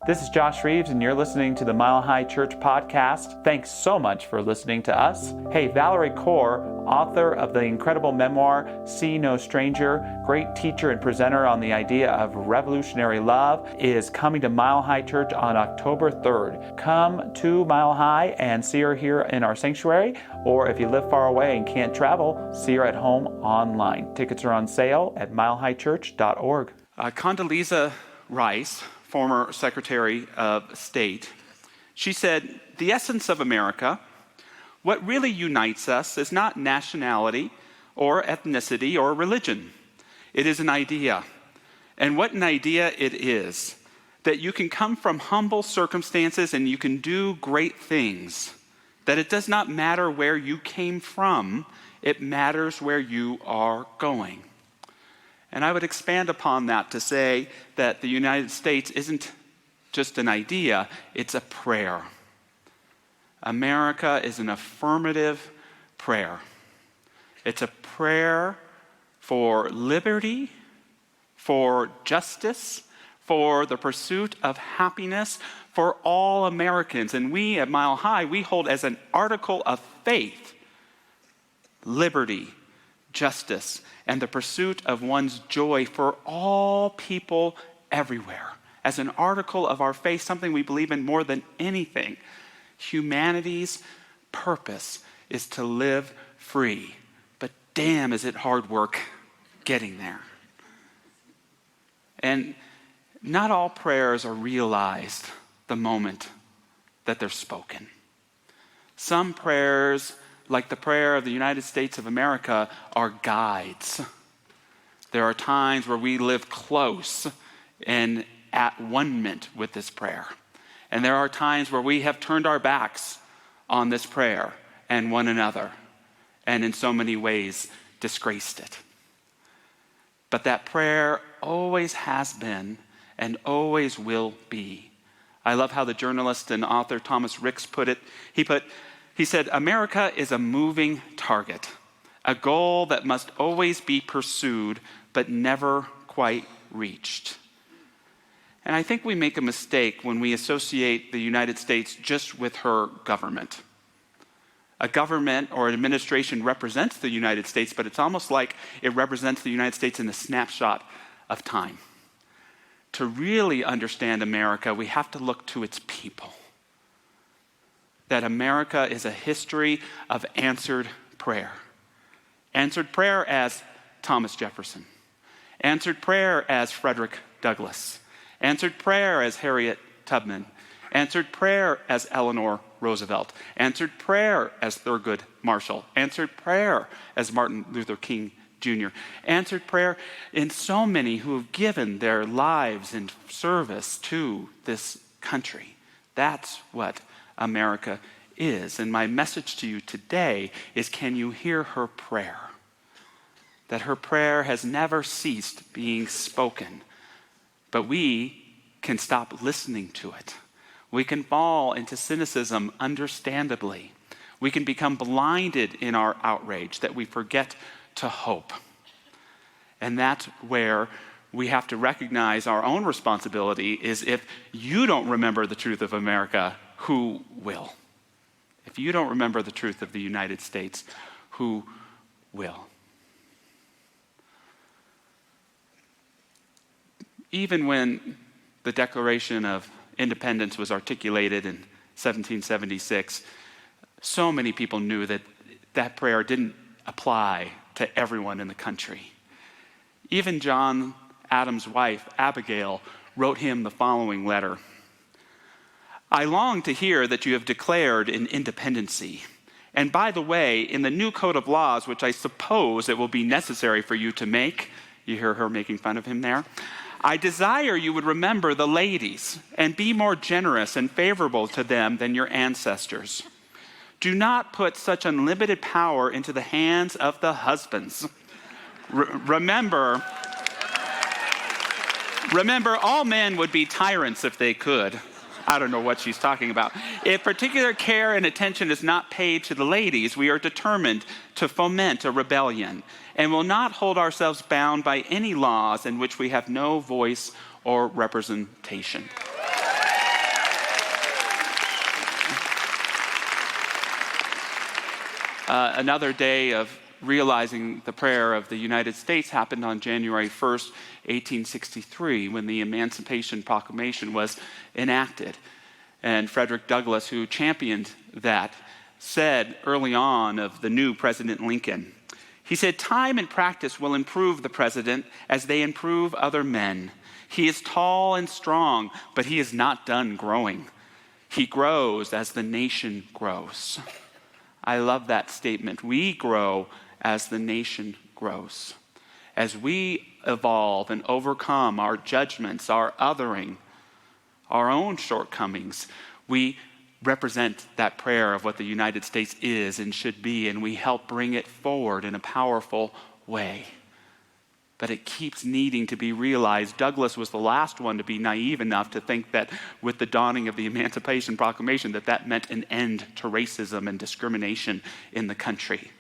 This is Josh Reeves, and you're listening to the Mile High Church podcast. Thanks so much for listening to us. Hey, Valerie Kaur, author of the incredible memoir, See No Stranger, great teacher and presenter on the idea of revolutionary love, is coming to Mile High Church on October 3rd. Come to Mile High and see her here in our sanctuary, or if you live far away and can't travel, see her at home online. Tickets are on sale at milehighchurch.org. Condoleezza Rice, former Secretary of State, she said, "The essence of America, what really unites us is not nationality or ethnicity or religion. It is an idea. And what an idea it is, that you can come from humble circumstances and you can do great things. That it does not matter where you came from, it matters where you are going." And I would expand upon that to say that the United States isn't just an idea, it's a prayer. America is an affirmative prayer. It's a prayer for liberty, for justice, for the pursuit of happiness for all Americans. And we at Mile High, we hold as an article of faith liberty, justice, and the pursuit of one's joy for all people everywhere. As an article of our faith, something we believe in more than anything. Humanity's purpose is to live free. But damn, is it hard work getting there. And not all prayers are realized the moment that they're spoken. Some prayers, like the prayer of the United States of America, are guides. There are times where we live close and at one-ment with this prayer. And there are times where we have turned our backs on this prayer and one another, and in so many ways disgraced it. But that prayer always has been and always will be. I love how the journalist and author Thomas Ricks put it. He said, "America is a moving target, a goal that must always be pursued but never quite reached." And I think we make a mistake when we associate the United States just with her government. A government or an administration represents the United States, but it's almost like it represents the United States in a snapshot of time. To really understand America, we have to look to its people. That America is a history of answered prayer. Answered prayer as Thomas Jefferson. Answered prayer as Frederick Douglass. Answered prayer as Harriet Tubman. Answered prayer as Eleanor Roosevelt. Answered prayer as Thurgood Marshall. Answered prayer as Martin Luther King Jr. Answered prayer in so many who have given their lives in service to this country. That's what America is. And my message to you today is, can you hear her prayer? That her prayer has never ceased being spoken. But we can stop listening to it. We can fall into cynicism, understandably. We can become blinded in our outrage that we forget to hope. And that's where we have to recognize our own responsibility is if you don't remember the truth of America, who will? If you don't remember the truth of the United States, who will? Even when the Declaration of Independence was articulated in 1776, so many people knew that that prayer didn't apply to everyone in the country. Even John Adams' wife, Abigail, wrote him the following letter. "I long to hear that you have declared an independency. And by the way, in the new code of laws, which I suppose it will be necessary for you to make," you hear her making fun of him there, "I desire you would remember the ladies and be more generous and favorable to them than your ancestors. Do not put such unlimited power into the hands of the husbands. Remember, all men would be tyrants if they could." I don't know what she's talking about. "If particular care and attention is not paid to the ladies, we are determined to foment a rebellion and will not hold ourselves bound by any laws in which we have no voice or representation." Another day of realizing the prayer of the United States happened on January 1st, 1863, when the Emancipation Proclamation was enacted. And Frederick Douglass, who championed that, said early on of the new President Lincoln, he said, "Time and practice will improve the president as they improve other men. He is tall and strong, but he is not done growing. He grows as the nation grows." I love that statement. We grow as the nation grows. As we evolve and overcome our judgments, our othering, our own shortcomings, we represent that prayer of what the United States is and should be, and we help bring it forward in a powerful way. But it keeps needing to be realized. Douglass was the last one to be naive enough to think that with the dawning of the Emancipation Proclamation that meant an end to racism and discrimination in the country.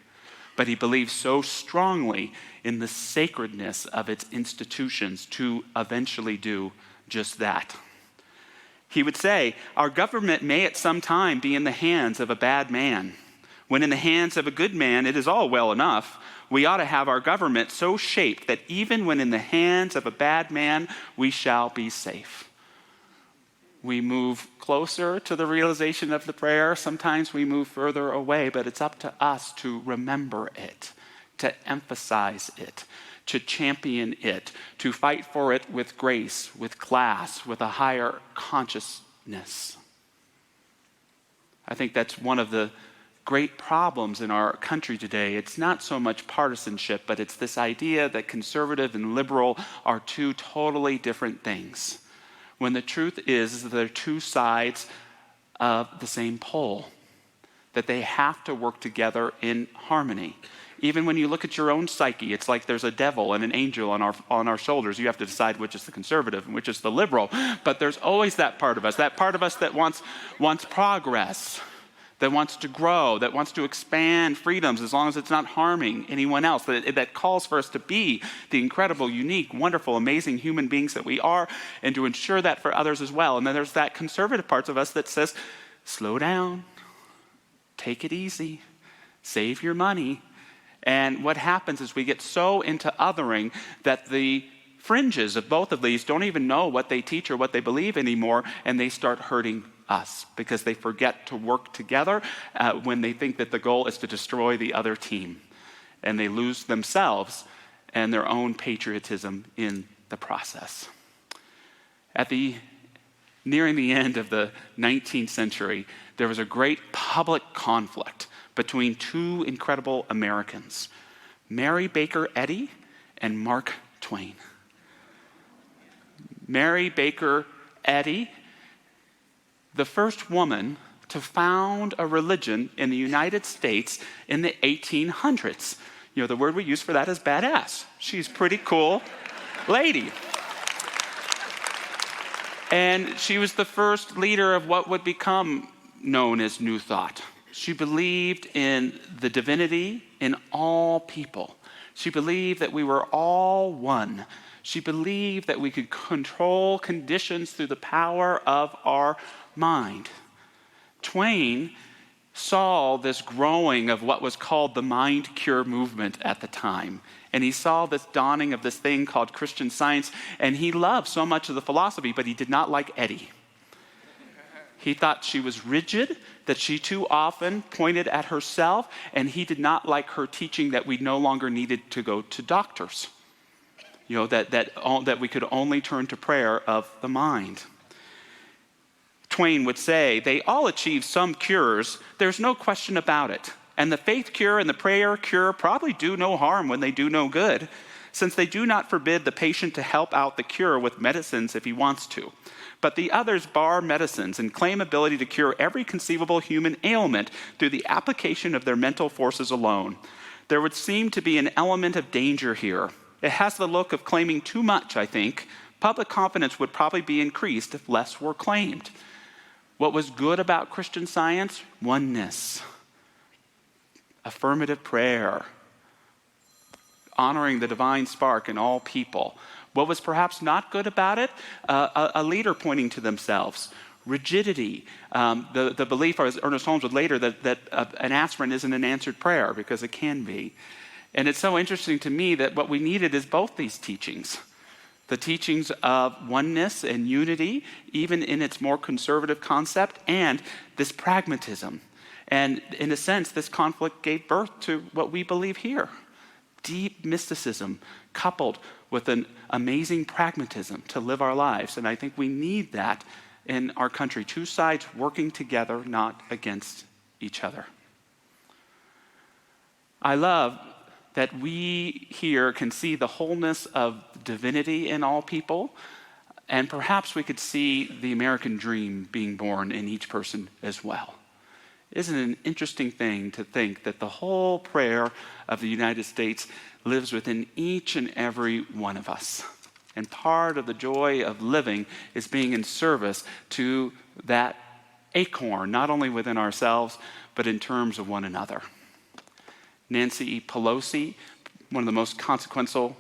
But he believed so strongly in the sacredness of its institutions to eventually do just that. He would say, "Our government may at some time be in the hands of a bad man. When in the hands of a good man, it is all well enough. We ought to have our government so shaped that even when in the hands of a bad man, we shall be safe." We move closer to the realization of the prayer. Sometimes we move further away, but it's up to us to remember it, to emphasize it, to champion it, to fight for it with grace, with class, with a higher consciousness. I think that's one of the great problems in our country today. It's not so much partisanship, but it's this idea that conservative and liberal are two totally different things, when the truth is that they're two sides of the same pole, that they have to work together in harmony. Even when you look at your own psyche, it's like there's a devil and an angel on our shoulders. You have to decide which is the conservative and which is the liberal. But there's always that part of us that wants progress, that wants to grow, that wants to expand freedoms as long as it's not harming anyone else, that calls for us to be the incredible, unique, wonderful, amazing human beings that we are, and to ensure that for others as well. And then there's that conservative parts of us that says, slow down, take it easy, save your money. And what happens is we get so into othering that the fringes of both of these don't even know what they teach or what they believe anymore, and they start hurting us because they forget to work together when they think that the goal is to destroy the other team. And they lose themselves and their own patriotism in the process. Nearing the end of the 19th century, there was a great public conflict between two incredible Americans, Mary Baker Eddy and Mark Twain. Mary Baker Eddy, the first woman to found a religion in the United States in the 1800s. You know, the word we use for that is badass. She's a pretty cool lady. And she was the first leader of what would become known as New Thought. She believed in the divinity in all people. She believed that we were all one. She believed that we could control conditions through the power of our mind. Twain saw this growing of what was called the mind cure movement at the time. And he saw this dawning of this thing called Christian Science, and he loved so much of the philosophy, but he did not like Eddy. He thought she was rigid, that she too often pointed at herself, and he did not like her teaching that we no longer needed to go to doctors. You know, that we could only turn to prayer of the mind. Twain would say, they all achieve some cures, there's no question about it. And the faith cure and the prayer cure probably do no harm when they do no good, since they do not forbid the patient to help out the cure with medicines if he wants to. But the others bar medicines and claim ability to cure every conceivable human ailment through the application of their mental forces alone. There would seem to be an element of danger here. It has the look of claiming too much, I think. Public confidence would probably be increased if less were claimed. What was good about Christian Science? Oneness, affirmative prayer, honoring the divine spark in all people. What was perhaps not good about it? A leader pointing to themselves, rigidity, the belief, as Ernest Holmes would later, that an aspirin isn't an answered prayer, because it can be. And it's so interesting to me that what we needed is both these teachings. The teachings of oneness and unity, even in its more conservative concept, and this pragmatism. And in a sense, this conflict gave birth to what we believe here. Deep mysticism coupled with an amazing pragmatism to live our lives. And I think we need that in our country. Two sides working together, not against each other. I love that we here can see the wholeness of divinity in all people, and perhaps we could see the American dream being born in each person as well. Isn't it an interesting thing to think that the whole prayer of the United States lives within each and every one of us? And part of the joy of living is being in service to that acorn, not only within ourselves, but in terms of one another. Nancy Pelosi, one of the most consequential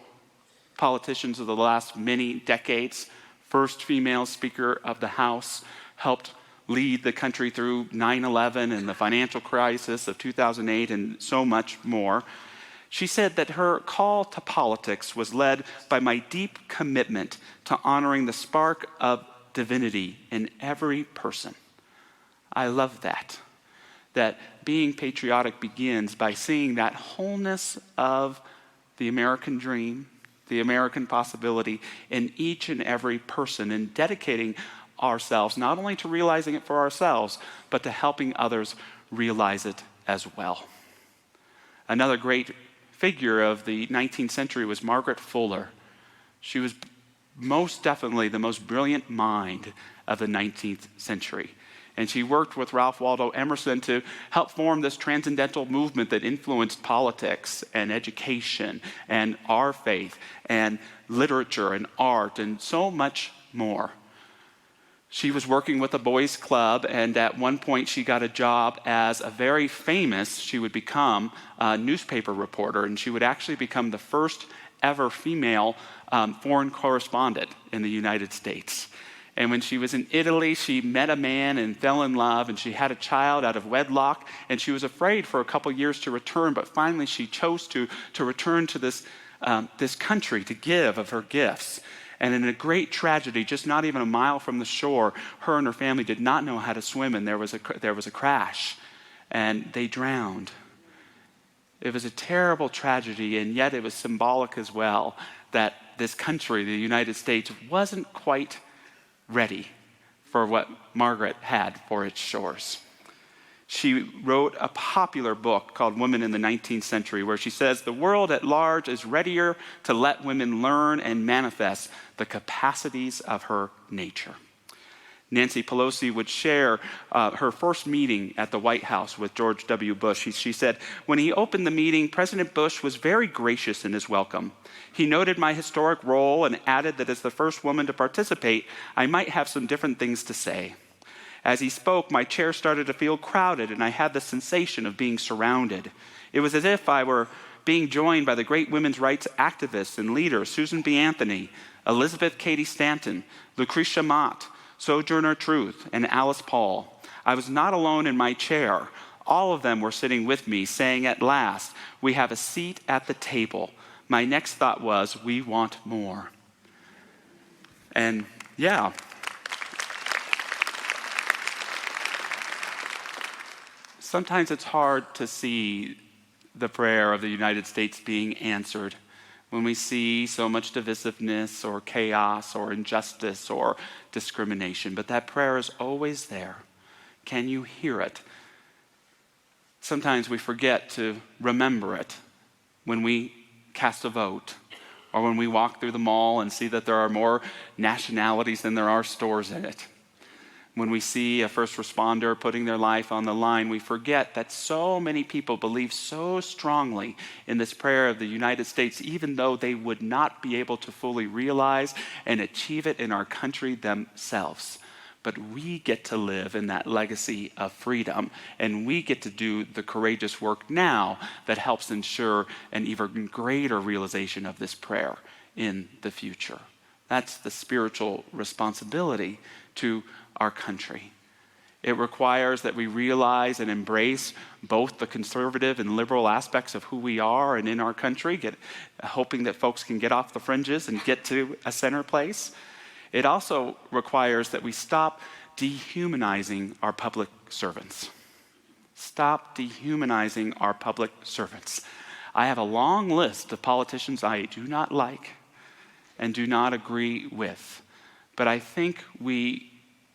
politicians of the last many decades, first female Speaker of the House, helped lead the country through 9/11 and the financial crisis of 2008 and so much more. She said that her call to politics was led by my deep commitment to honoring the spark of divinity in every person. I love that being patriotic begins by seeing that wholeness of the American dream, the American possibility in each and every person, and dedicating ourselves not only to realizing it for ourselves, but to helping others realize it as well. Another great figure of the 19th century was Margaret Fuller. She was most definitely the most brilliant mind of the 19th century. And she worked with Ralph Waldo Emerson to help form this transcendental movement that influenced politics and education and our faith and literature and art and so much more. She was working with a boys' club, and at one point she got a job as a very famous, she would become a newspaper reporter, and she would actually become the first ever female foreign correspondent in the United States. And when she was in Italy, she met a man and fell in love, and she had a child out of wedlock, and she was afraid for a couple years to return, but finally she chose to return to this country to give of her gifts. And in a great tragedy, just not even a mile from the shore, her and her family did not know how to swim, and there was a crash, and they drowned. It was a terrible tragedy, and yet it was symbolic as well that this country, the United States, wasn't quite ready for what Margaret had for its shores. She wrote a popular book called Women in the 19th Century, where she says the world at large is readier to let women learn and manifest the capacities of her nature. Nancy Pelosi would share her first meeting at the White House with George W. Bush. She said, when he opened the meeting, President Bush was very gracious in his welcome. He noted my historic role and added that as the first woman to participate, I might have some different things to say. As he spoke, my chair started to feel crowded, and I had the sensation of being surrounded. It was as if I were being joined by the great women's rights activists and leaders, Susan B. Anthony, Elizabeth Cady Stanton, Lucretia Mott, Sojourner Truth, and Alice Paul. I was not alone in my chair. All of them were sitting with me, saying, at last, we have a seat at the table. My next thought was, we want more. And yeah. Sometimes it's hard to see the prayer of the United States being answered when we see so much divisiveness or chaos or injustice or discrimination. But that prayer is always there. Can you hear it? Sometimes we forget to remember it when we cast a vote or when we walk through the mall and see that there are more nationalities than there are stores in it. When we see a first responder putting their life on the line, we forget that so many people believe so strongly in this prayer of the United States, even though they would not be able to fully realize and achieve it in our country themselves. But we get to live in that legacy of freedom, and we get to do the courageous work now that helps ensure an even greater realization of this prayer in the future. That's the spiritual responsibility to our country. It requires that we realize and embrace both the conservative and liberal aspects of who we are and in our country, hoping that folks can get off the fringes and get to a center place. It also requires that we stop dehumanizing our public servants. Stop dehumanizing our public servants. I have a long list of politicians I do not like and do not agree with, but I think we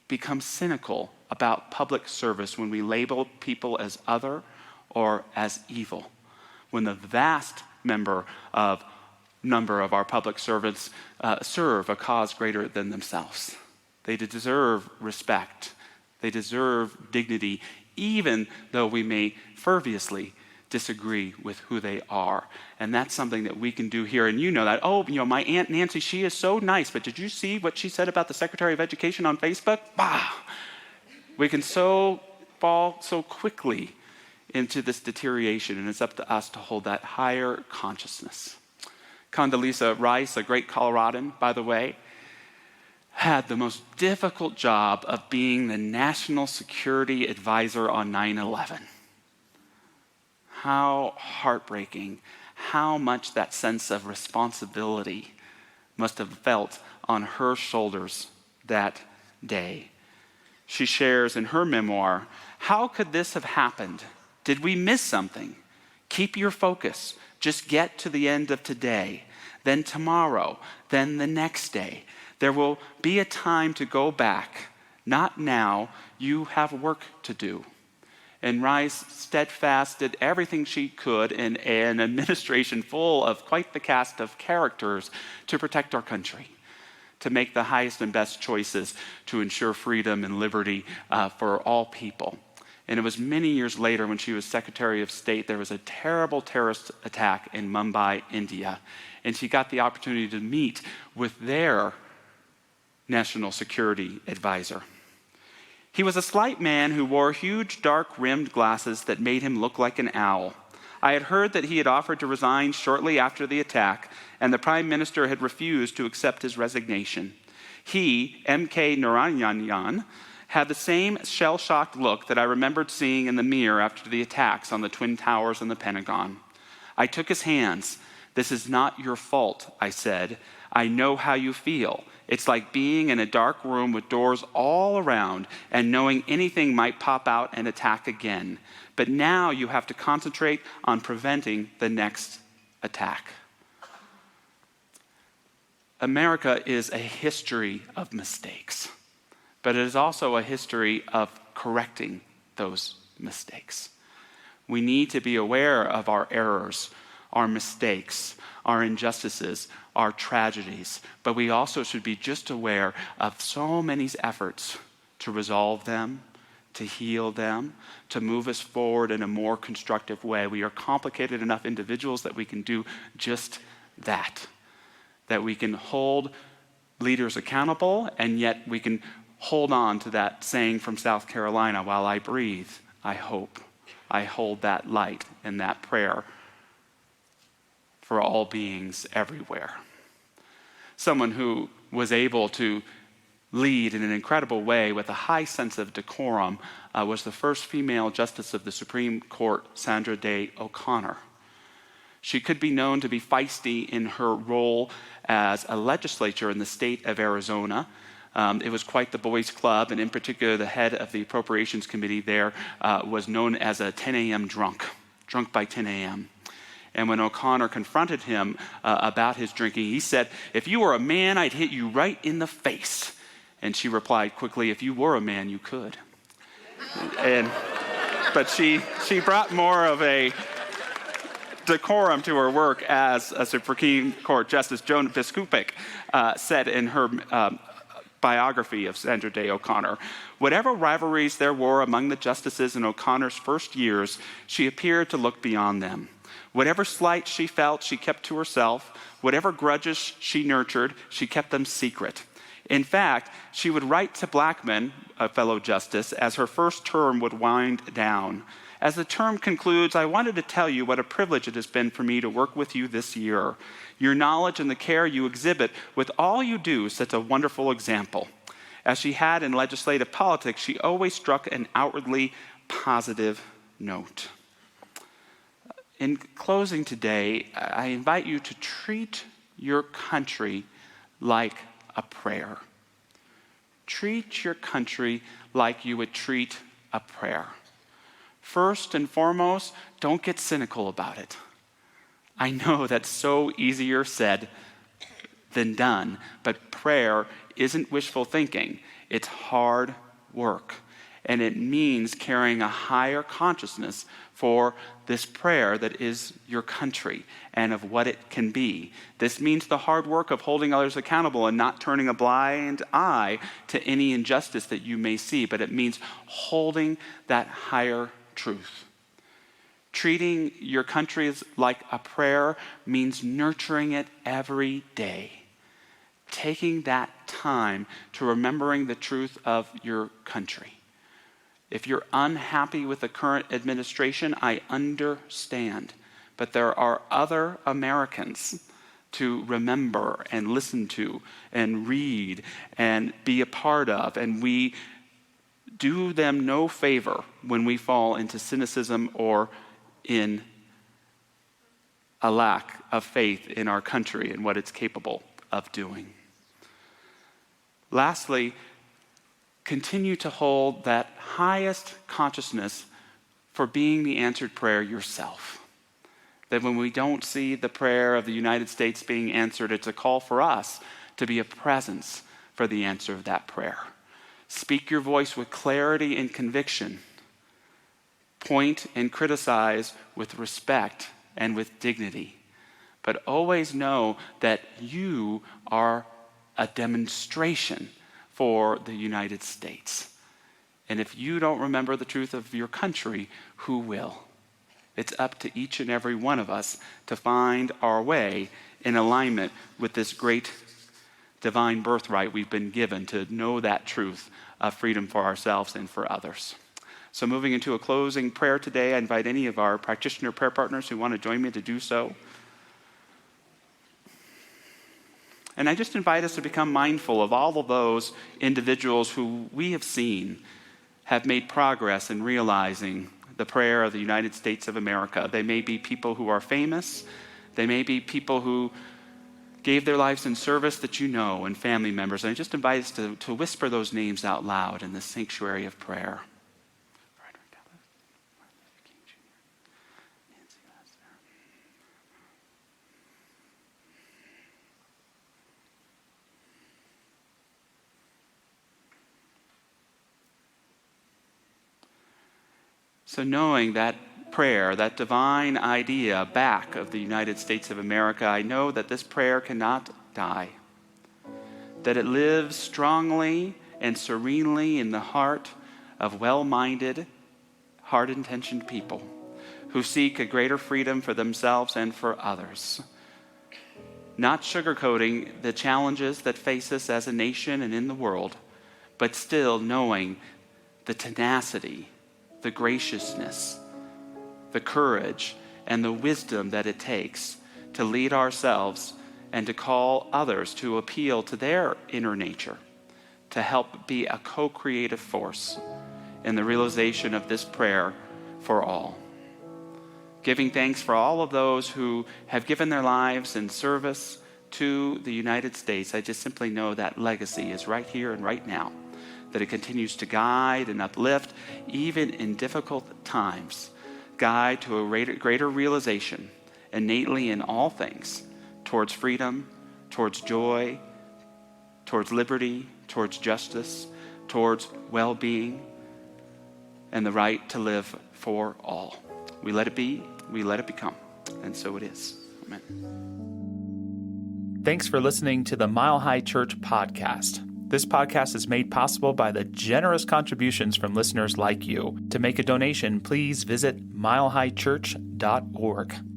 become cynical about public service when we label people as other or as evil, when the vast number of our public servants serve a cause greater than themselves. They deserve respect. They deserve dignity, even though we may fervently disagree with who they are. And that's something that we can do here. And you know that, my Aunt Nancy, she is so nice, but did you see what she said about the Secretary of Education on Facebook? Bah! We can fall so quickly into this deterioration, and it's up to us to hold that higher consciousness. Condoleezza Rice, a great Coloradan, by the way, had the most difficult job of being the National Security Advisor on 9/11. How heartbreaking, how much that sense of responsibility must have felt on her shoulders that day. She shares in her memoir, how could this have happened? Did we miss something? Keep your focus. Just get to the end of today, then tomorrow, then the next day. There will be a time to go back. Not now. You have work to do. And Rice steadfast did everything she could in an administration full of quite the cast of characters to protect our country, to make the highest and best choices to ensure freedom and liberty for all people. And it was many years later when she was Secretary of State, there was a terrible terrorist attack in Mumbai, India. And she got the opportunity to meet with their national security advisor. He was a slight man who wore huge dark-rimmed glasses that made him look like an owl. I had heard that he had offered to resign shortly after the attack, and the Prime Minister had refused to accept his resignation. He, M.K. Narayanan, had the same shell-shocked look that I remembered seeing in the mirror after the attacks on the Twin Towers and the Pentagon. I took his hands. "This is not your fault," I said. "I know how you feel. It's like being in a dark room with doors all around and knowing anything might pop out and attack again. But now you have to concentrate on preventing the next attack." America is a history of mistakes, but it is also a history of correcting those mistakes. We need to be aware of our errors, our mistakes, our injustices, our tragedies, but we also should be just aware of so many efforts to resolve them, to heal them, to move us forward in a more constructive way. We are complicated enough individuals that we can do just that we can hold leaders accountable, and yet we can hold on to that saying from South Carolina, while I breathe, I hope. I hold that light and that prayer for all beings everywhere. Someone who was able to lead in an incredible way with a high sense of decorum was the first female justice of the Supreme Court, Sandra Day O'Connor. She could be known to be feisty in her role as a legislator in the state of Arizona. It was quite the boys' club, and in particular, the head of the Appropriations Committee there was known as a 10 a.m. drunk by 10 a.m. And when O'Connor confronted him about his drinking, he said, "If you were a man, I'd hit you right in the face." And she replied quickly, "If you were a man, you could." But she brought more of a decorum to her work as a Supreme Court Justice. Joan Biskupic said in her biography of Sandra Day O'Connor, "Whatever rivalries there were among the justices in O'Connor's first years, she appeared to look beyond them. Whatever slights she felt, she kept to herself. Whatever grudges she nurtured, she kept them secret. In fact, she would write to Blackmun, a fellow justice, as her first term would wind down. As the term concludes, I wanted to tell you what a privilege it has been for me to work with you this year. Your knowledge and the care you exhibit with all you do sets a wonderful example. As she had in legislative politics, she always struck an outwardly positive note. In closing today, I invite you to treat your country like a prayer. Treat your country like you would treat a prayer. First and foremost, don't get cynical about it. I know that's so easier said than done, but prayer isn't wishful thinking. It's hard work, and it means carrying a higher consciousness for this prayer that is your country and of what it can be. This means the hard work of holding others accountable and not turning a blind eye to any injustice that you may see, but it means holding that higher truth. Treating your country like a prayer means nurturing it every day. Taking that time to remembering the truth of your country. If you're unhappy with the current administration, I understand. But there are other Americans to remember and listen to and read and be a part of. And we do them no favor when we fall into cynicism or in a lack of faith in our country and what it's capable of doing. Lastly, continue to hold that highest consciousness for being the answered prayer yourself. That when we don't see the prayer of the United States being answered, it's a call for us to be a presence for the answer of that prayer. Speak your voice with clarity and conviction. Point and criticize with respect and with dignity. But always know that you are a demonstration for the United States. And if you don't remember the truth of your country, who will? It's up to each and every one of us to find our way in alignment with this great divine birthright we've been given to know that truth of freedom for ourselves and for others. So moving into a closing prayer today, I invite any of our practitioner prayer partners who want to join me to do so. And I just invite us to become mindful of all of those individuals who we have seen have made progress in realizing the prayer of the United States of America. They may be people who are famous. They may be people who gave their lives in service that you know, and family members. And I just invite us to whisper those names out loud in the sanctuary of prayer. So knowing that prayer, that divine idea back of the United States of America, I know that this prayer cannot die, that it lives strongly and serenely in the heart of well-minded, heart-intentioned people who seek a greater freedom for themselves and for others. Not sugarcoating the challenges that face us as a nation and in the world, but still knowing the tenacity, the graciousness, the courage, and the wisdom that it takes to lead ourselves and to call others to appeal to their inner nature, to help be a co-creative force in the realization of this prayer for all. Giving thanks for all of those who have given their lives in service to the United States, I just simply know that legacy is right here and right now, that it continues to guide and uplift, even in difficult times, guide to a greater realization, innately in all things, towards freedom, towards joy, towards liberty, towards justice, towards well-being, and the right to live for all. We let it be, we let it become, and so it is. Amen. Thanks for listening to the Mile High Church podcast. This podcast is made possible by the generous contributions from listeners like you. To make a donation, please visit milehighchurch.org.